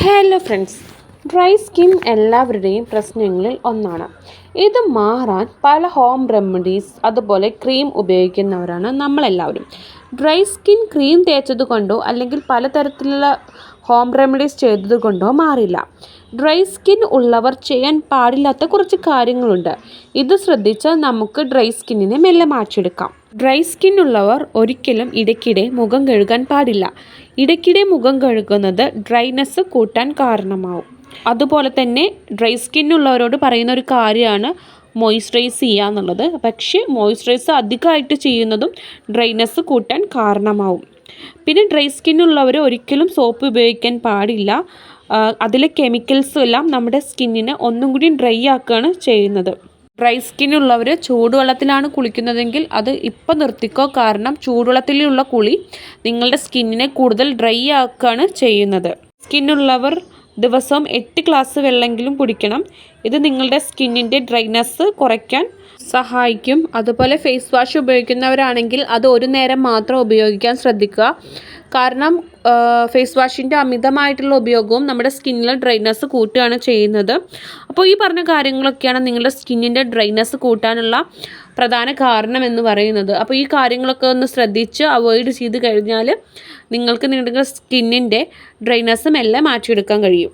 Hello friends, dry skin എല്ലാവരുടെയും പ്രശ്നങ്ങളിൽ ഒന്നാണ്. ഇത് മാറാൻ പല ഹോം റെമഡീസ് അതുപോലെ ക്രീം ഉപയോഗിക്കുന്നവരാണ് നമ്മളെല്ലാവരും. ഡ്രൈ സ്കിൻ ക്രീം തേച്ചത് കൊണ്ടോ അല്ലെങ്കിൽ പലതരത്തിലുള്ള ഹോം റെമഡീസ് ചെയ്തത് കൊണ്ടോ മാറില്ല. ഡ്രൈ സ്കിൻ ഉള്ളവർ ചെയ്യാൻ പാടില്ലാത്ത കുറച്ച് കാര്യങ്ങളുണ്ട്. ഇത് ശ്രദ്ധിച്ചാൽ നമുക്ക് ഡ്രൈ സ്കിന്നിനെ മെല്ലെ മാറ്റിയെടുക്കാം. ഡ്രൈ സ്കിൻ ഉള്ളവർ ഒരിക്കലും ഇടയ്ക്കിടെ മുഖം കഴുകാൻ പാടില്ല. ഇടയ്ക്കിടെ മുഖം കഴുകുന്നത് ഡ്രൈനെസ് കൂട്ടാൻ കാരണമാവും. അതുപോലെ തന്നെ ഡ്രൈ സ്കിന്നുള്ളവരോട് പറയുന്ന ഒരു കാര്യമാണ് മോയ്സ്ചറൈസ് ചെയ്യുക എന്നുള്ളത്. പക്ഷേ മോയ്സ്ചറൈസ് അധികമായിട്ട് ചെയ്യുന്നതും ഡ്രൈനെസ് കൂട്ടാൻ കാരണമാവും. പിന്നെ ഡ്രൈ സ്കിന്നുള്ളവർ ഒരിക്കലും സോപ്പ് ഉപയോഗിക്കാൻ പാടില്ല. അതിലെ കെമിക്കൽസും എല്ലാം നമ്മുടെ സ്കിന്നിനെ ഒന്നും കൂടി ഡ്രൈ ആക്കുകയാണ് ചെയ്യുന്നത്. ഡ്രൈ സ്കിന്നുള്ളവർ ചൂടുവെള്ളത്തിലാണ് കുളിക്കുന്നതെങ്കിൽ അത് ഇപ്പം നിർത്തിക്കോ. കാരണം ചൂടുവെള്ളത്തിലുള്ള കുളി നിങ്ങളുടെ സ്കിന്നിനെ കൂടുതൽ ഡ്രൈ ആക്കുകയാണ് ചെയ്യുന്നത്. സ്കിന്നുള്ളവർ ദിവസവും 8 ഗ്ലാസ് വെള്ളമെങ്കിലും കുടിക്കണം. ഇത് നിങ്ങളുടെ സ്കിന്നിൻ്റെ ഡ്രൈനെസ് കുറയ്ക്കാൻ സഹായിക്കും. അതുപോലെ ഫേസ് വാഷ് ഉപയോഗിക്കുന്നവരാണെങ്കിൽ അത് ഒരു നേരം മാത്രം ഉപയോഗിക്കാൻ ശ്രദ്ധിക്കുക. കാരണം ഫേസ് വാഷിൻ്റെ അമിതമായിട്ടുള്ള ഉപയോഗവും നമ്മുടെ സ്കിന്നിലെ ഡ്രൈനെസ് കൂട്ടുകയാണ് ചെയ്യുന്നത്. അപ്പോൾ ഈ പറഞ്ഞ കാര്യങ്ങളൊക്കെയാണ് നിങ്ങളുടെ സ്കിന്നിൻ്റെ ഡ്രൈനെസ് കൂട്ടാനുള്ള പ്രധാന കാരണം എന്ന് പറയുന്നത്. അപ്പോൾ ഈ കാര്യങ്ങളൊക്കെ ഒന്ന് ശ്രദ്ധിച്ച് അവോയ്ഡ് ചെയ്ത് കഴിഞ്ഞാൽ നിങ്ങൾക്ക് നിങ്ങളുടെ സ്കിന്നിൻ്റെ ഡ്രൈനെസ് മെല്ലെ മാറ്റിയെടുക്കാൻ കഴിയും.